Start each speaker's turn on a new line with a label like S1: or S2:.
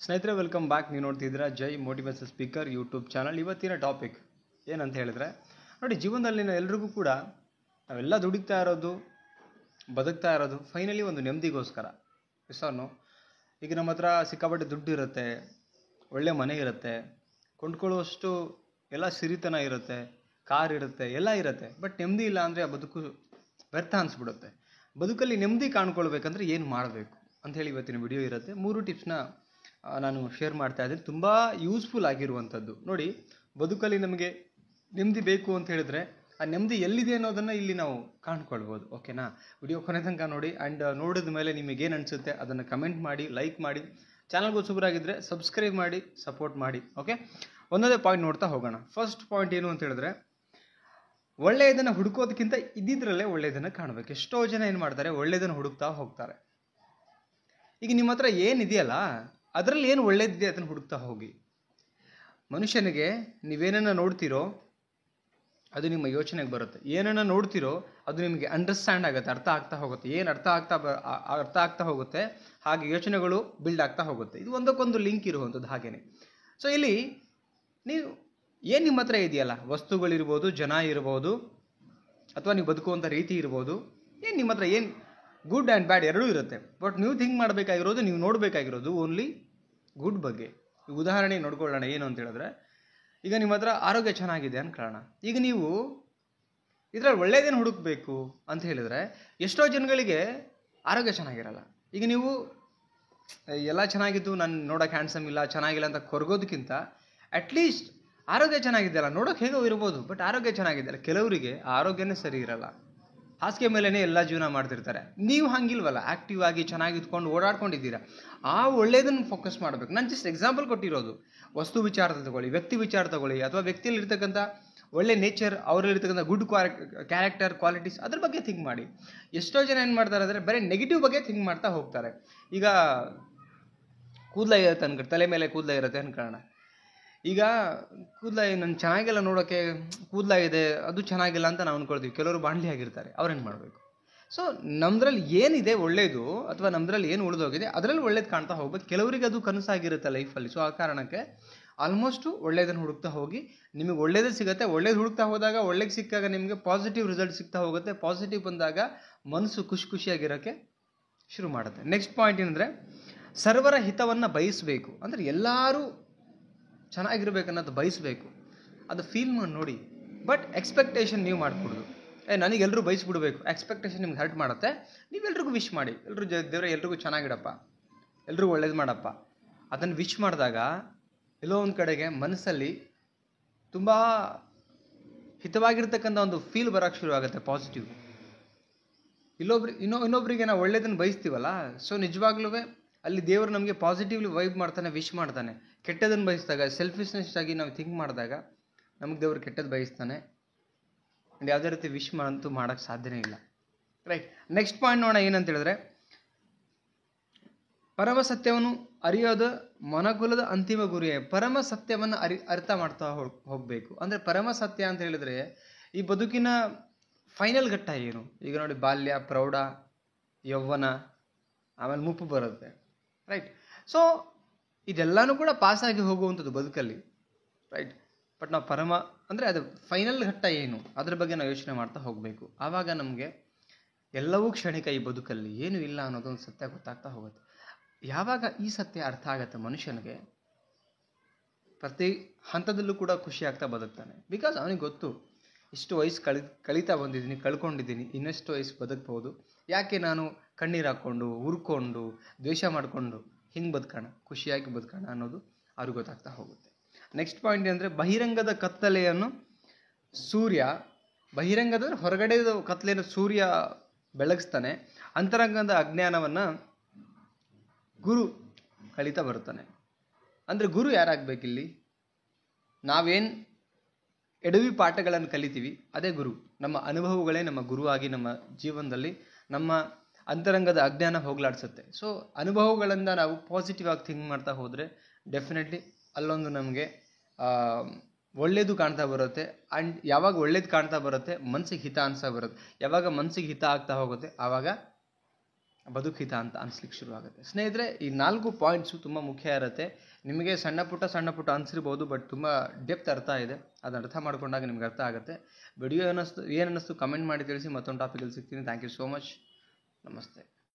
S1: ಸ್ನೇಹಿತರೆ welcome back. ನೀವು ನೋಡ್ತಿದ್ದೀರಾ ಜೈ ಮೋಟಿವೇಶನ್ ಸ್ಪೀಕರ್ ಯೂಟ್ಯೂಬ್ ಚಾನಲ್. ಇವತ್ತಿನ ಟಾಪಿಕ್ ಏನಂತ ಹೇಳಿದ್ರೆ ನೋಡಿ, ಜೀವನದಲ್ಲಿ ಎಲ್ರಿಗೂ ಕೂಡ ನಾವೆಲ್ಲ ದುಡಿತಾ ಇರೋದು, ಬದುಕ್ತಾ ಇರೋದು ಫೈನಲಿ ಒಂದು ನೆಮ್ಮದಿಗೋಸ್ಕರ. ಎಸ್ಸನ್ನು ಈಗ ನಮ್ಮ ಹತ್ರ ಸಿಕ್ಕಾಪಟ್ಟೆ ದುಡ್ಡು ಇರುತ್ತೆ, ಒಳ್ಳೆ ಮನೆ ಇರುತ್ತೆ, ಕೊಂಡ್ಕೊಳ್ಳುವಷ್ಟು ಎಲ್ಲ ಸಿರಿತನ ಇರುತ್ತೆ, ಕಾರ್ ಇರುತ್ತೆ, ಎಲ್ಲ ಇರುತ್ತೆ. ಬಟ್ ನೆಮ್ಮದಿ ಇಲ್ಲ ಅಂದರೆ ಆ ಬದುಕು ವ್ಯರ್ಥ ಅನಿಸ್ಬಿಡುತ್ತೆ. ಬದುಕಲ್ಲಿ ನೆಮ್ಮದಿ ಕಾಣ್ಕೊಳ್ಬೇಕಂದ್ರೆ ಏನು ಮಾಡಬೇಕು ಅಂಥೇಳಿ ಇವತ್ತಿನ ವಿಡಿಯೋ ಇರುತ್ತೆ. 3 ಟಿಪ್ಸ್ನ ನಾನು ಶೇರ್ ಮಾಡ್ತಾ ಇದ್ದೀನಿ, ತುಂಬ ಯೂಸ್ಫುಲ್ ಆಗಿರುವಂಥದ್ದು. ನೋಡಿ, ಬದುಕಲ್ಲಿ ನಮಗೆ ನೆಮ್ಮದಿ ಬೇಕು ಅಂತ ಹೇಳಿದ್ರೆ ಆ ನೆಮ್ಮದಿ ಎಲ್ಲಿದೆ ಅನ್ನೋದನ್ನು ಇಲ್ಲಿ ನಾವು ಕಾಣ್ಕೊಳ್ಬೋದು. ಓಕೆನಾ? ವಿಡಿಯೋ ಕೊನೆ ತನಕ ನೋಡಿ. ಆ್ಯಂಡ್ ನೋಡಿದ ಮೇಲೆ ನಿಮಗೇನು ಅನಿಸುತ್ತೆ ಅದನ್ನು ಕಮೆಂಟ್ ಮಾಡಿ, ಲೈಕ್ ಮಾಡಿ. ಚಾನಲ್ಗೆ ಹೊಸಬರಾಗಿದ್ದರೆ ಸಬ್ಸ್ಕ್ರೈಬ್ ಮಾಡಿ, ಸಪೋರ್ಟ್ ಮಾಡಿ. ಓಕೆ, ಒಂದೊಂದೇ ಪಾಯಿಂಟ್ ನೋಡ್ತಾ ಹೋಗೋಣ. ಫಸ್ಟ್ ಪಾಯಿಂಟ್ ಏನು ಅಂತ ಹೇಳಿದ್ರೆ, ಒಳ್ಳೆಯದನ್ನು ಹುಡುಕೋದಕ್ಕಿಂತ ಇದ್ದಿದ್ರಲ್ಲೇ ಒಳ್ಳೆಯದನ್ನು ಕಾಣಬೇಕು. ಎಷ್ಟೋ ಜನ ಏನು ಮಾಡ್ತಾರೆ, ಒಳ್ಳೆಯದನ್ನು ಹುಡುಕ್ತಾ ಹೋಗ್ತಾರೆ. ಈಗ ನಿಮ್ಮ ಹತ್ರ ಏನಿದೆಯಲ್ಲ ಅದರಲ್ಲಿ ಏನು ಒಳ್ಳೇದಿದೆ ಅದನ್ನು ಹುಡುಕ್ತಾ ಹೋಗಿ. ಮನುಷ್ಯನಿಗೆ ನೀವೇನನ್ನ ನೋಡ್ತೀರೋ ಅದು ನಿಮ್ಮ ಯೋಚನೆಗೆ ಬರುತ್ತೆ. ಏನನ್ನ ನೋಡ್ತೀರೋ ಅದು ನಿಮಗೆ ಅಂಡರ್ಸ್ಟ್ಯಾಂಡ್ ಆಗುತ್ತೆ, ಅರ್ಥ ಆಗ್ತಾ ಹೋಗುತ್ತೆ. ಏನು ಅರ್ಥ ಆಗ್ತಾ ಹೋಗುತ್ತೆ ಹಾಗೆ ಯೋಚನೆಗಳು ಬಿಲ್ಡ್ ಆಗ್ತಾ ಹೋಗುತ್ತೆ. ಇದು ಒಂದಕ್ಕೊಂದು ಲಿಂಕ್ ಇರುವಂಥದ್ದು. ಹಾಗೇನೆ ಸೊ ಇಲ್ಲಿ ನೀವು ಏನು ನಿಮ್ಮ ಹತ್ರ ಇದೆಯಲ್ಲ, ವಸ್ತುಗಳಿರ್ಬೋದು, ಜನ ಇರ್ಬೋದು, ಅಥವಾ ನೀವು ಬದುಕುವಂಥ ರೀತಿ ಇರ್ಬೋದು, ಏನು ನಿಮ್ಮ ಹತ್ರ ಏನು ಗುಡ್ ಆ್ಯಂಡ್ ಬ್ಯಾಡ್ ಎರಡೂ ಇರುತ್ತೆ. ಬಟ್ ನೀವು ಥಿಂಕ್ ಮಾಡಬೇಕಾಗಿರೋದು, ನೀವು ನೋಡಬೇಕಾಗಿರೋದು ಓನ್ಲಿ ಗುಡ್ ಬಗ್ಗೆ. ಉದಾಹರಣೆ ನೋಡ್ಕೊಳ್ಳೋಣ. ಏನು ಅಂತ ಹೇಳಿದ್ರೆ, ಈಗ ನಿಮ್ಮ ಹತ್ರ ಆರೋಗ್ಯ ಚೆನ್ನಾಗಿದೆ ಅನ್ಕೊಳ್ಳೋಣ. ಈಗ ನೀವು ಇದರಲ್ಲಿ ಒಳ್ಳೆಯದೇನು ಹುಡುಕಬೇಕು ಅಂತ ಹೇಳಿದ್ರೆ, ಎಷ್ಟೋ ಜನಗಳಿಗೆ ಆರೋಗ್ಯ ಚೆನ್ನಾಗಿರಲ್ಲ. ಈಗ ನೀವು ಎಲ್ಲ ಚೆನ್ನಾಗಿದ್ದು ನಾನು ನೋಡೋಕೆ ಹ್ಯಾಂಡ್ಸಮ್ ಇಲ್ಲ, ಚೆನ್ನಾಗಿಲ್ಲ ಅಂತ ಕೊರಗೋದಕ್ಕಿಂತ ಅಟ್ಲೀಸ್ಟ್ ಆರೋಗ್ಯ ಚೆನ್ನಾಗಿದೆಯಲ್ಲ, ನೋಡೋಕೆ ಹೇಗೋ ಇರ್ಬೋದು, ಬಟ್ ಆರೋಗ್ಯ ಚೆನ್ನಾಗಿದೆಯಲ್ಲ. ಕೆಲವರಿಗೆ ಆರೋಗ್ಯನೇ ಸರಿ ಇರಲ್ಲ, ಹಾಸಿಗೆ ಮೇಲೇ ಎಲ್ಲ ಜೀವನ ಮಾಡ್ತಿರ್ತಾರೆ. ನೀವು ಹಂಗಿಲ್ವಲ್ಲ, ಆ್ಯಕ್ಟಿವ್ ಆಗಿ ಚೆನ್ನಾಗಿ ಇದ್ಕೊಂಡು ಓಡಾಡ್ಕೊಂಡಿದ್ದೀರಾ. ಆ ಒಳ್ಳೆಯದನ್ನು ಫೋಕಸ್ ಮಾಡಬೇಕು. ನಾನು ಜಸ್ಟ್ ಎಕ್ಸಾಂಪಲ್ ಕೊಟ್ಟಿರೋದು. ವಸ್ತು ವಿಚಾರ ತಗೊಳ್ಳಿ, ವ್ಯಕ್ತಿ ವಿಚಾರ ತಗೊಳ್ಳಿ, ಅಥವಾ ವ್ಯಕ್ತಿಯಲ್ಲಿ ಇರ್ತಕ್ಕಂಥ ಒಳ್ಳೆ ನೇಚರ್, ಅವರಲ್ಲಿರ್ತಕ್ಕಂಥ ಗುಡ್ ಕ್ಯಾರೆಕ್ಟರ್ ಕ್ವಾಲಿಟೀಸ್, ಅದ್ರ ಬಗ್ಗೆ ಥಿಂಕ್ ಮಾಡಿ. ಎಷ್ಟೋ ಜನ ಏನು ಮಾಡ್ತಾರೆ ಅಂದರೆ ಬರೀ ನೆಗೆಟಿವ್ ಬಗ್ಗೆ ಥಿಂಕ್ ಮಾಡ್ತಾ ಹೋಗ್ತಾರೆ. ಈಗ ಕೂದಲ ಇರುತ್ತೆ ಅನ್ಕೊಂಡು, ತಲೆ ಮೇಲೆ ಕೂದಲ ಇರುತ್ತೆ ಅನ್ಕೊಳ್ಳೋಣ. ಈಗ ಕೂದಲ ನನ್ನ ಚೆನ್ನಾಗಿಲ್ಲ, ನೋಡೋಕ್ಕೆ ಕೂದಲ ಇದೆ, ಅದು ಚೆನ್ನಾಗಿಲ್ಲ ಅಂತ ನಾವು ಅಂದ್ಕೊಳ್ತೀವಿ. ಕೆಲವರು ಬಾಣಲಿ ಆಗಿರ್ತಾರೆ, ಅವ್ರೇನು ಮಾಡಬೇಕು? ಸೊ ನಮ್ಮದ್ರಲ್ಲಿ ಏನಿದೆ ಒಳ್ಳೇದು, ಅಥವಾ ನಮ್ಮದ್ರಲ್ಲಿ ಏನು ಉಳಿದೋಗಿದೆ ಅದರಲ್ಲಿ ಒಳ್ಳೇದು ಕಾಣ್ತಾ ಹೋಗ್ಬೇಕು. ಕೆಲವರಿಗೆ ಅದು ಕನಸಾಗಿರುತ್ತೆ ಲೈಫಲ್ಲಿ. ಸೊ ಆ ಕಾರಣಕ್ಕೆ ಆಲ್ಮೋಸ್ಟು ಒಳ್ಳೇದನ್ನು ಹುಡುಕ್ತಾ ಹೋಗಿ. ನಿಮಗೆ ಒಳ್ಳೇದೇ ಸಿಗುತ್ತೆ. ಒಳ್ಳೇದು ಹುಡುಕ್ತಾ ಹೋದಾಗ, ಒಳ್ಳೇದು ಸಿಕ್ಕಾಗ ನಿಮಗೆ ಪಾಸಿಟಿವ್ ರಿಸಲ್ಟ್ ಸಿಗ್ತಾ ಹೋಗುತ್ತೆ. ಪಾಸಿಟಿವ್ ಬಂದಾಗ ಮನಸ್ಸು ಖುಷಿಯಾಗಿರೋಕ್ಕೆ ಶುರು ಮಾಡುತ್ತೆ. ನೆಕ್ಸ್ಟ್ ಪಾಯಿಂಟ್ ಏನಂದರೆ, ಸರ್ವರ ಹಿತವನ್ನು ಬಯಸಬೇಕು. ಅಂದರೆ ಎಲ್ಲರೂ ಚೆನ್ನಾಗಿರ್ಬೇಕನ್ನೋದು ಬಯಸಬೇಕು. ಅದು ಫೀಲ್ ಮಾಡಿ ನೋಡಿ. ಬಟ್ ಎಕ್ಸ್ಪೆಕ್ಟೇಷನ್ ನೀವು ಮಾಡಿಕೊಡೋದು, ನನಗೆಲ್ಲರೂ ಬಯಸ್ಬಿಡ್ಬೇಕು, ಎಕ್ಸ್ಪೆಕ್ಟೇಷನ್ ನಿಮ್ಗೆ ಹರ್ಟ್ ಮಾಡುತ್ತೆ. ನೀವೆಲ್ರಿಗೂ ವಿಶ್ ಮಾಡಿ, ಎಲ್ಲರೂ ದೇವರೇ ಎಲ್ರಿಗೂ ಚೆನ್ನಾಗಿಡಪ್ಪ, ಎಲ್ರಿಗೂ ಒಳ್ಳೇದು ಮಾಡಪ್ಪ. ಅದನ್ನು ವಿಶ್ ಮಾಡಿದಾಗ ಎಲ್ಲೋ ಒಂದು ಕಡೆಗೆ ಮನಸ್ಸಲ್ಲಿ ತುಂಬ ಹಿತವಾಗಿರ್ತಕ್ಕಂಥ ಒಂದು ಫೀಲ್ ಬರೋಕ್ಕೆ ಶುರು ಆಗುತ್ತೆ, ಪಾಸಿಟಿವ್. ಇನ್ನೊಬ್ರಿಗೆ ನಾವು ಒಳ್ಳೇದನ್ನು ಬಯಸ್ತೀವಲ್ಲ, ಸೊ ನಿಜವಾಗ್ಲೂ ಅಲ್ಲಿ ದೇವರು ನಮಗೆ ಪಾಸಿಟಿವ್ಲಿ ವೈಬ್ ಮಾಡ್ತಾನೆ, ವಿಶ್ ಮಾಡ್ತಾನೆ. ಕೆಟ್ಟದನ್ನು ಬಯಸಿದಾಗ, ಸೆಲ್ಫಿಶ್ನೆಸ್ ಆಗಿ ನಾವು ಥಿಂಕ್ ಮಾಡಿದಾಗ ನಮಗೆ ದೇವರು ಕೆಟ್ಟದ್ದು ಬಯಸ್ತಾನೆ. ಆ್ಯಂಡ್ ಯಾವುದೇ ರೀತಿ ವಿಶ್ ಅಂತೂ ಮಾಡೋಕ್ಕೆ ಸಾಧ್ಯನೇ ಇಲ್ಲ. ರೈಟ್, ನೆಕ್ಸ್ಟ್ ಪಾಯಿಂಟ್ ನೋಡೋಣ. ಏನಂತ ಹೇಳಿದ್ರೆ, ಪರಮ ಸತ್ಯವನ್ನು ಅರಿಯೋದು ಮನಕುಲದ ಅಂತಿಮ ಗುರಿಯೇ. ಪರಮ ಸತ್ಯವನ್ನು ಅರ್ಥ ಮಾಡ್ತಾ ಹೋಗಬೇಕು. ಅಂದರೆ ಪರಮ ಸತ್ಯ ಅಂತ ಹೇಳಿದ್ರೆ ಈ ಬದುಕಿನ ಫೈನಲ್ ಘಟ್ಟ ಏನು? ಈಗ ನೋಡಿ, ಬಾಲ್ಯ, ಪ್ರೌಢ, ಯೌವನ, ಆಮೇಲೆ ಮುಪ್ಪು ಬರುತ್ತೆ. ರೈಟ್, ಸೊ ಇದೆಲ್ಲನೂ ಕೂಡ ಪಾಸಾಗಿ ಹೋಗುವಂಥದ್ದು ಬದುಕಲ್ಲಿ. ರೈಟ್, ಬಟ್ ನಾವು ಪರಮ ಅಂದರೆ ಅದು ಫೈನಲ್ ಘಟ್ಟ ಏನು ಅದ್ರ ಬಗ್ಗೆ ನಾವು ಯೋಚನೆ ಮಾಡ್ತಾ ಹೋಗಬೇಕು. ಆವಾಗ ನಮಗೆ ಎಲ್ಲವೂ ಕ್ಷಣಿಕ ಈ ಬದುಕಲ್ಲಿ, ಏನೂ ಇಲ್ಲ ಅನ್ನೋದೊಂದು ಸತ್ಯ ಗೊತ್ತಾಗ್ತಾ ಹೋಗುತ್ತೆ. ಯಾವಾಗ ಈ ಸತ್ಯ ಅರ್ಥ ಆಗುತ್ತೆ ಮನುಷ್ಯನಿಗೆ, ಪ್ರತಿ ಹಂತದಲ್ಲೂ ಕೂಡ ಖುಷಿ ಆಗ್ತಾ ಬದುಕ್ತಾನೆ. ಬಿಕಾಸ್ ಅವನಿಗೆ ಗೊತ್ತು, ಇಷ್ಟು ವಯಸ್ಸು ಕಳೀತಾ ಬಂದಿದ್ದೀನಿ, ಕಳ್ಕೊಂಡಿದ್ದೀನಿ, ಇನ್ನಷ್ಟು ವಯಸ್ಸು ಬದುಕ್ಬೋದು. ಯಾಕೆ ನಾನು ಕಣ್ಣೀರು ಹಾಕ್ಕೊಂಡು, ಹುರ್ಕೊಂಡು, ದ್ವೇಷ ಮಾಡಿಕೊಂಡು ಹಿಂಗೆ ಬದುಕೋಣ, ಖುಷಿಯಾಗಿ ಬದುಕೋಣ ಅನ್ನೋದು ಅವ್ರಿಗೆ ಗೊತ್ತಾಗ್ತಾ ಹೋಗುತ್ತೆ. ನೆಕ್ಸ್ಟ್ ಪಾಯಿಂಟ್ ಏನಂದರೆ, ಬಹಿರಂಗದ ಕತ್ತಲೆಯನ್ನು ಬಹಿರಂಗದ ಹೊರಗಡೆ ಕತ್ತಲೆಯನ್ನು ಸೂರ್ಯ ಬೆಳಗಿಸ್ತಾನೆ, ಅಂತರಂಗದ ಅಜ್ಞಾನವನ್ನು ಗುರು ಕಳೀತಾ ಬರ್ತಾನೆ. ಅಂದರೆ ಗುರು ಯಾರಾಗಬೇಕಿಲ್ಲಿ? ನಾವೇನು ಎಡವಿ ಪಾಠಗಳನ್ನು ಕಲಿತೀವಿ ಅದೇ ಗುರು. ನಮ್ಮ ಅನುಭವಗಳೇ ನಮ್ಮ ಗುರುವಾಗಿ ನಮ್ಮ ಜೀವನದಲ್ಲಿ ನಮ್ಮ ಅಂತರಂಗದ ಅಜ್ಞಾನ ಹೋಗ್ಲಾಡ್ಸುತ್ತೆ. ಸೊ ಅನುಭವಗಳಿಂದ ನಾವು ಪಾಸಿಟಿವ್ ಆಗಿ ಥಿಂಕ್ ಮಾಡ್ತಾ ಹೋದರೆ ಡೆಫಿನೆಟ್ಲಿ ಅಲ್ಲೊಂದು ನಮಗೆ ಒಳ್ಳೇದು ಕಾಣ್ತಾ ಬರುತ್ತೆ. ಆ್ಯಂಡ್ ಯಾವಾಗ ಒಳ್ಳೇದು ಕಾಣ್ತಾ ಬರುತ್ತೆ, ಮನಸ್ಸಿಗೆ ಹಿತ ಅನಿಸ್ತಾ ಬರುತ್ತೆ. ಯಾವಾಗ ಮನಸ್ಸಿಗೆ ಹಿತ ಆಗ್ತಾ ಹೋಗುತ್ತೆ, ಆವಾಗ ಬದುಕಿತ ಅಂತ ಅನಿಸ್ಲಿಕ್ಕೆ ಶುರುವಾಗುತ್ತೆ. ಸ್ನೇಹಿತರೆ, ಈ 4 ಪಾಯಿಂಟ್ಸು ತುಂಬ ಮುಖ್ಯ ಇರುತ್ತೆ. ನಿಮಗೆ ಸಣ್ಣ ಪುಟ್ಟ ಅನಿಸಿರ್ಬೋದು, ಬಟ್ ತುಂಬ ಡೆಪ್ತ್ ಅರ್ಥ ಇದೆ. ಅದನ್ನು ಅರ್ಥ ಮಾಡ್ಕೊಂಡಾಗ ನಿಮ್ಗೆ ಅರ್ಥ ಆಗುತ್ತೆ. ವಿಡಿಯೋ ಏನು ಅನ್ನಿಸ್ತು ಕಮೆಂಟ್ ಮಾಡಿ ತಿಳಿಸಿ. ಮತ್ತೊಂದು ಟಾಪಿಕಲ್ಲಿ ಸಿಗ್ತೀನಿ. Thank you so much. ನಮಸ್ತೆ.